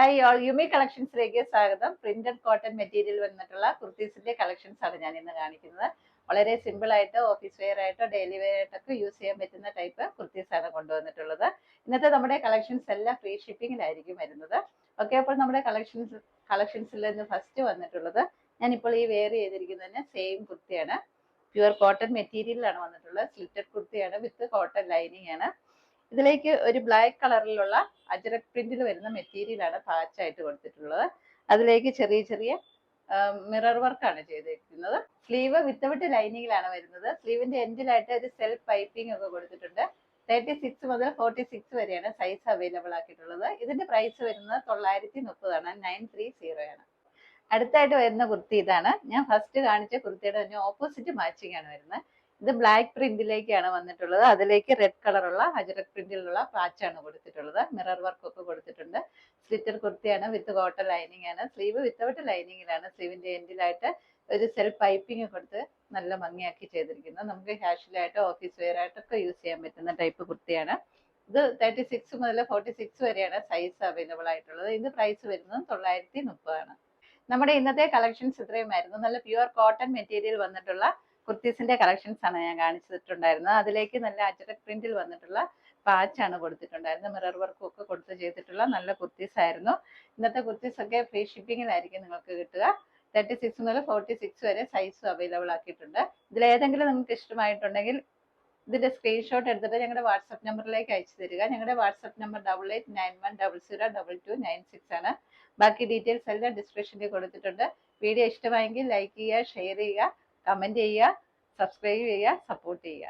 Hi all, യുമി കളക്ഷൻസിലേക്ക് സ്വാഗതം. Printed cotton material വന്നിട്ടുള്ള കുർത്തീസിന്റെ collections ആണ് ഞാൻ ഇന്ന് കാണിക്കുന്നത്. വളരെ സിമ്പിൾ ആയിട്ട് ഓഫീസ് വെയർ ആയിട്ടോ ഡെയിലി വെയർ ആയിട്ടൊക്കെ യൂസ് ചെയ്യാൻ പറ്റുന്ന ടൈപ്പ് കുർത്തീസ് ആണ് കൊണ്ടുവന്നിട്ടുള്ളത്. ഇന്നത്തെ നമ്മുടെ കളക്ഷൻസ് എല്ലാം ഫ്രീ ഷിപ്പിംഗിലായിരിക്കും വരുന്നത്. ഓക്കെ, അപ്പോൾ നമ്മുടെ കളക്ഷൻസിൽ നിന്ന് ഫസ്റ്റ് വന്നിട്ടുള്ളത് ഞാനിപ്പോൾ ഈ വെയർ ചെയ്തിരിക്കുന്നതിന് സെയിം കുർത്തിയാണ്. പ്യുവർ കോട്ടൺ മെറ്റീരിയലാണ് വന്നിട്ടുള്ളത്. സ്ലിറ്റഡ് കുർത്തിയാണ് വിത്ത് കോട്ടൺ ലൈനിങ് ആണ്. ഇതിലേക്ക് ഒരു ബ്ലാക്ക് കളറിലുള്ള അജറക് പ്രിന്റിൽ വരുന്ന മെറ്റീരിയലാണ് പാച്ചായിട്ട് കൊടുത്തിട്ടുള്ളത്. അതിലേക്ക് ചെറിയ ചെറിയ മിറർ വർക്കാണ് ചെയ്തിരിക്കുന്നത്. സ്ലീവ് വിത്തൗട്ട് ലൈനിങ്ങിലാണ് വരുന്നത്. സ്ലീവിന്റെ എൻഡിലായിട്ട് ഒരു സെൽഫ് പൈപ്പിംഗ് ഒക്കെ കൊടുത്തിട്ടുണ്ട്. 36 മുതൽ 46 വരെയാണ് സൈസ് അവൈലബിൾ ആക്കിയിട്ടുള്ളത്. ഇതിന്റെ പ്രൈസ് വരുന്നത് 930 ആണ്, 930 ആണ്. അടുത്തായിട്ട് വരുന്ന കുർത്തി ഇതാണ്. ഞാൻ ഫസ്റ്റ് കാണിച്ച കുർത്തിയുടെ തന്നെ ഓപ്പോസിറ്റ് മാച്ചിങ് ആണ് വരുന്നത്. ഇത് ബ്ലാക്ക് പ്രിന്റിലേക്കാണ് വന്നിട്ടുള്ളത്. അതിലേക്ക് റെഡ് കളറുള്ള അജറക് പ്രിന്റിലുള്ള പാച്ചാണ് കൊടുത്തിട്ടുള്ളത്. മിറർ വർക്ക് ഒക്കെ കൊടുത്തിട്ടുണ്ട്. സ്ലിറ്റർ കുർത്തിയാണ് വിത്ത് കോട്ടൺ ലൈനിങ് ആണ്. സ്ലീവ് വിത്തൗട്ട് ലൈനിങ്ങിലാണ്. സ്ലീവിന്റെ എൻഡിലായിട്ട് ഒരു സെൽഫ് പൈപ്പിംഗ് കൊടുത്ത് നല്ല ഭംഗിയാക്കി ചെയ്തിരിക്കുന്നത്. നമുക്ക് കാഷ്വലായിട്ട് ഓഫീസ് വെയർ ആയിട്ടൊക്കെ യൂസ് ചെയ്യാൻ പറ്റുന്ന ടൈപ്പ് കുർത്തിയാണ്. ഇത് 36 മുതൽ 46 വരെയാണ് സൈസ് അവൈലബിൾ ആയിട്ടുള്ളത്. ഇത് പ്രൈസ് വരുന്നത് 930 ആണ്. നമ്മുടെ ഇന്നത്തെ കളക്ഷൻസ് ഇത്രയുമായിരുന്നു. നല്ല പ്യുവർ കോട്ടൺ മെറ്റീരിയൽ വന്നിട്ടുള്ള കുർത്തീസിന്റെ കളക്ഷൻസ് ആണ് ഞാൻ കാണിച്ചിട്ടുണ്ടായിരുന്നത്. അതിലേക്ക് നല്ല അജറക് പ്രിന്റിൽ വന്നിട്ടുള്ള പാച്ചാണ് കൊടുത്തിട്ടുണ്ടായിരുന്നത്. മിറർ വർക്കും ഒക്കെ കൊടുത്ത് ചെയ്തിട്ടുള്ള നല്ല കുർത്തീസ് ആയിരുന്നു. ഇന്നത്തെ കുർത്തീസ് ഒക്കെ ഫ്രീ ഷിപ്പിംഗിലായിരിക്കും നിങ്ങൾക്ക് കിട്ടുക. 36 മുതൽ 46 വരെ സൈസ് അവൈലബിൾ ആക്കിയിട്ടുണ്ട്. ഇതിലേതെങ്കിലും നിങ്ങൾക്ക് ഇഷ്ടമായിട്ടുണ്ടെങ്കിൽ ഇതിന്റെ സ്ക്രീൻഷോട്ട് എടുത്തിട്ട് ഞങ്ങളുടെ വാട്സപ്പ് നമ്പറിലേക്ക് അയച്ചു തരിക. ഞങ്ങളുടെ വാട്സപ്പ് നമ്പർ 8891002296 ആണ്. ബാക്കി ഡീറ്റെയിൽസ് എല്ലാം ഡിസ്ക്രിപ്ഷനിൽ കൊടുത്തിട്ടുണ്ട്. വീഡിയോ ഇഷ്ടമായെങ്കിൽ ലൈക്ക് ചെയ്യുക, ഷെയർ ചെയ്യുക, കമന്റ് ചെയ്യുക, സബ്സ്ക്രൈബ് ചെയ്യുക, സപ്പോർട്ട് ചെയ്യുക.